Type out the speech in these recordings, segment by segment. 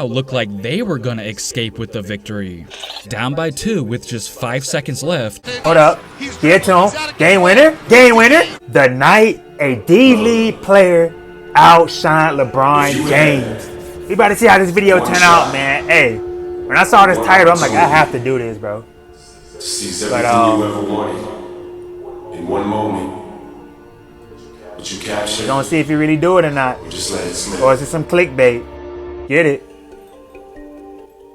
looked like they were gonna escape with the victory. Down by 2 with just 5 seconds left. Hold up. Get to him. Game winner. Game winner. The night a D-League player outshined LeBron James. We about to see how this video turn out, man. Hey, when I saw this title, I'm like, I have to do this, bro. Seize everything you ever wanted in one moment. But you capture. We're gonna see if you really do it or not. Just let it slip. Or is it some clickbait? Get it?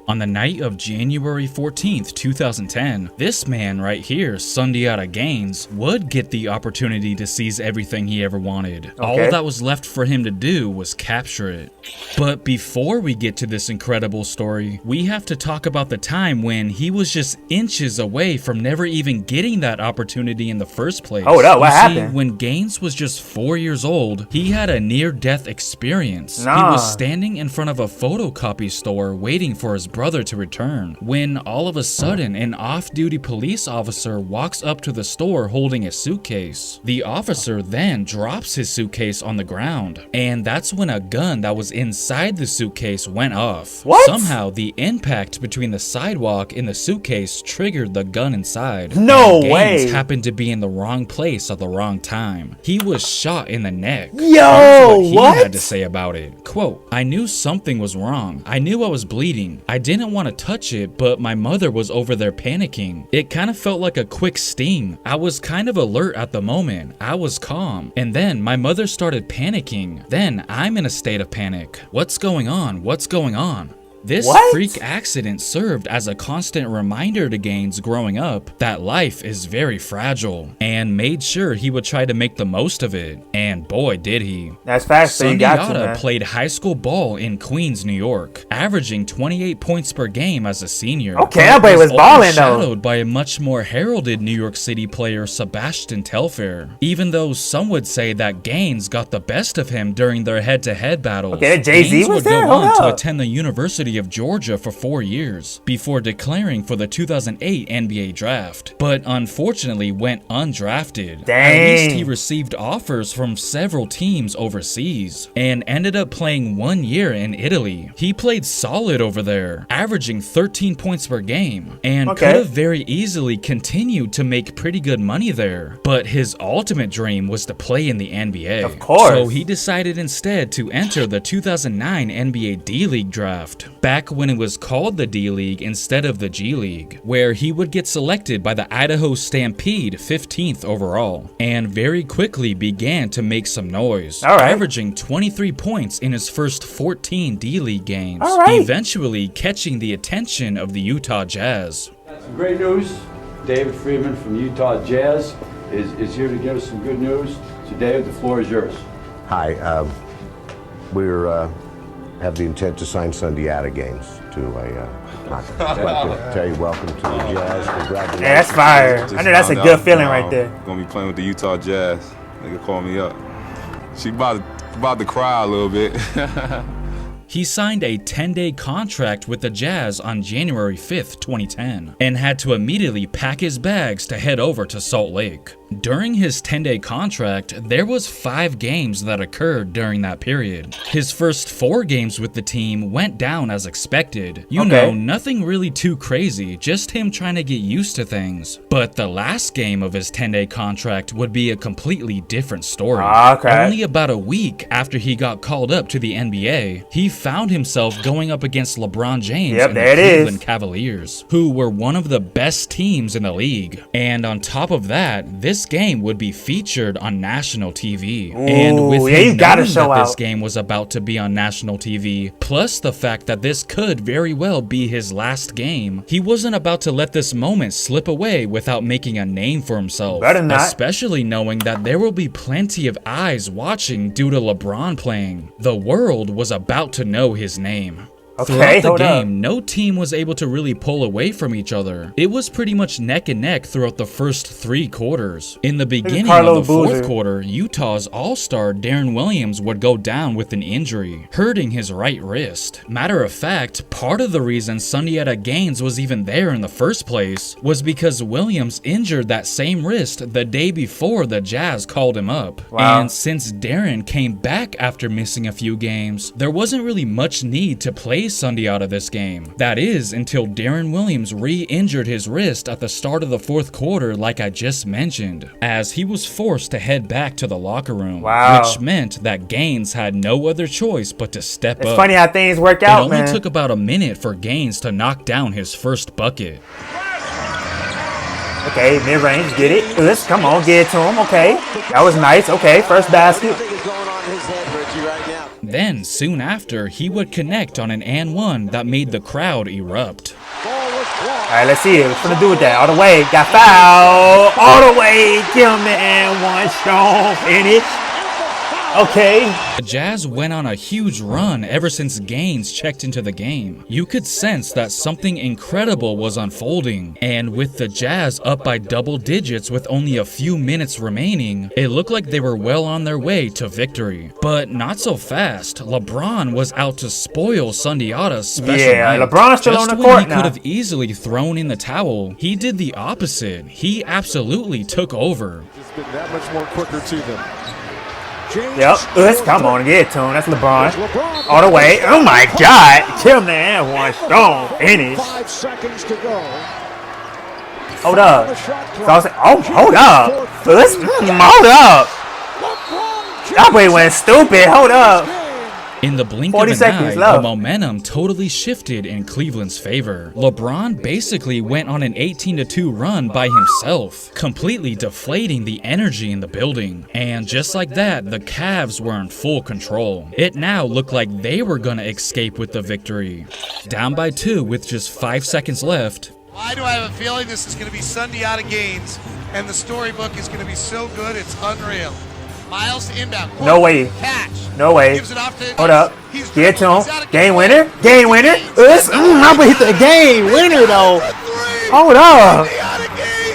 On the night of January 14th, 2010, this man right here, Sundiata Gaines, would get the opportunity to seize everything he ever wanted. Okay. All that was left for him to do was capture it. But before we get to this incredible story, we have to talk about the time when he was just inches away from never even getting that opportunity in the first place. Hold up, what happened? See, when Gaines was just 4 years old, he had a near-death experience. He Nah. was standing in front of a photocopy store waiting for his brother to return, when all of a sudden an off-duty police officer walks up to the store holding a suitcase. The officer then drops his suitcase on the ground, and that's when a gun that was inside the suitcase went off. What? Somehow the impact between the sidewalk and the suitcase triggered the gun inside. No And way. Gaines happened to be in the wrong place at the wrong time. He was shot in the neck. Yo, Here's what he what? had to say about it. Quote, "I knew something was wrong. I knew I was bleeding. I didn't want to touch it, but my mother was over there panicking. It kind of felt like a quick sting. I was kind of alert at the moment. I was calm. And then my mother started panicking. Then I'm in a state of panic. What's going on? What's going on?" This What? freak accident served as a constant reminder to Gaines growing up that life is very fragile, and made sure he would try to make the most of it. And boy, did he. That's fast, so you got to, Sundiata man. played high school ball in Queens, New York, averaging 28 points per game as a senior. Okay, that boy was balling, though. Overshadowed by a much more heralded New York City player, Sebastian Telfair, even though some would say that Gaines got the best of him during their head-to-head battles. Okay, that Jay-Z Gaines was would there? go Hold on to up. attend the University of Georgia for 4 years before declaring for the 2008 NBA draft, but unfortunately went undrafted. Dang. At least he received offers from several teams overseas and ended up playing 1 year in Italy. He played solid over there, averaging 13 points per game, and Okay. could have very easily continued to make pretty good money there. But his ultimate dream was to play in the NBA. Of course. So he decided instead to enter the 2009 NBA D-League draft, back when it was called the D-League instead of the G-League, where he would get selected by the Idaho Stampede 15th overall, and very quickly began to make some noise, All right. averaging 23 points in his first 14 D-League games, All right. eventually catching the attention of the Utah Jazz. Some great news. David Friedman from Utah Jazz is here to give us some good news. So David, the floor is yours. Hi, we're have the intent to sign Sundiata Gaines to a contract. Tell you welcome to the Jazz. Congratulations. Yeah, that's fire. I know that's a good feeling right there. Gonna be playing with the Utah Jazz. Nigga call me up. She about to cry a little bit. He signed a 10-day contract with the Jazz on January 5th, 2010, and had to immediately pack his bags to head over to Salt Lake. During his 10-day contract, there was 5 games that occurred during that period. His first 4 games with the team went down as expected. You know, nothing really too crazy, just him trying to get used to things. But the last game of his 10-day contract would be a completely different story. Okay. Only about a week after he got called up to the NBA, he found himself going up against LeBron James and the Cleveland Cavaliers, who were one of the best teams in the league. And on top of that, this game would be featured on national TV. And with him knowing that this game was about to be on national TV, plus the fact that this could very well be his last game, he wasn't about to let this moment slip away without making a name for himself. Especially knowing that there will be plenty of eyes watching due to LeBron playing. The world was about to know his name. Throughout the game, no team was able to really pull away from each other. It was pretty much neck and neck throughout the first 3 quarters. In the beginning of the 4th quarter, Utah's all-star Darren Williams would go down with an injury, hurting his right wrist. Matter of fact, part of the reason Sundiata Gaines was even there in the first place was because Williams injured that same wrist the day before the Jazz called him up. And since Darren came back after missing a few games, there wasn't really much need to play face Sundiata this game. That is, until Darren Williams re-injured his wrist at the start of the 4th quarter like I just mentioned, as he was forced to head back to the locker room, which meant that Gaines had no other choice but to step up. It's funny how things work out, man. It only took about a minute for Gaines to knock down his first bucket. Okay, mid-range, get it. Let's come on, get it to him. Okay, that was nice. Okay, first basket. Then, soon after, he would connect on an and one that made the crowd erupt. Alright, let's see it. What's gonna do with that? All the way, got fouled. All the way, kill him the and one, strong finish. Okay. The Jazz went on a huge run ever since Gaines checked into the game. You could sense that something incredible was unfolding, and with the Jazz up by double digits with only a few minutes remaining, it looked like they were well on their way to victory. But not so fast. LeBron was out to spoil Sundiata's special night. LeBron's still on the court now. Just when he could have easily thrown in the towel, he did the opposite. He absolutely took over. It's been that much more quicker to them. Yep, let's come on, get it to him. That's LeBron. All the way. Oh my God. Kill man, one strong finish. 5 seconds to go. Hold up. So I was like, oh, hold up. Let's hold up. That boy went stupid. Hold up. In the blink of an eye, the momentum totally shifted in Cleveland's favor. LeBron basically went on an 18-2 run by himself, completely deflating the energy in the building. And just like that, the Cavs were in full control. It now looked like they were gonna escape with the victory. Down by 2 with just 5 seconds left. Why do I have a feeling this is gonna be Sundiata Gaines, and the storybook is gonna be so good, it's unreal. Miles to inbound. No way. Catch. No way. Hold up. Get to him. Game winner. Game winner. I'm gonna hit the game winner though. Hold up.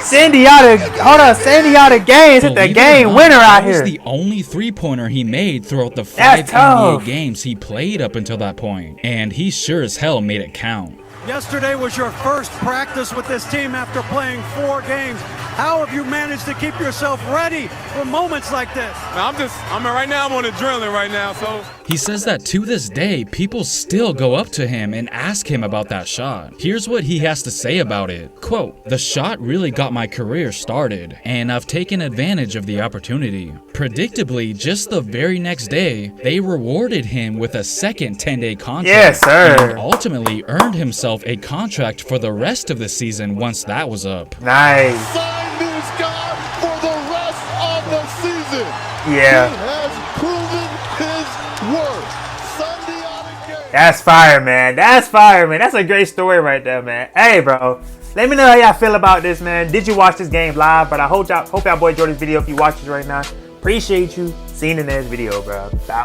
Sundiata. Hold up. Sundiata Gaines hit the game winner out here. That was the only 3-pointer he made throughout the 5 NBA games he played up until that point, and he sure as hell made it count. Yesterday was your first practice with this team after playing 4 games. How have you managed to keep yourself ready for moments like this? Right now I'm on adrenaline right now, so. He says that to this day, people still go up to him and ask him about that shot. Here's what he has to say about it. Quote, "The shot really got my career started, and I've taken advantage of the opportunity." Predictably, just the very next day, they rewarded him with a second 10-day contract. Yes, sir. And ultimately earned himself a contract for the rest of the season once that was up. Nice. Sign this guy for the rest of the season. Yeah. He has proven his worth. Sundiata Gaines. That's fire, man. That's fire, man. That's a great story right there, man. Hey, bro. Let me know how y'all feel about this, man. Did you watch this game live? But I hope y'all boy enjoyed this video. If you watch this right now, appreciate you. See you in the next video, bro. Bye.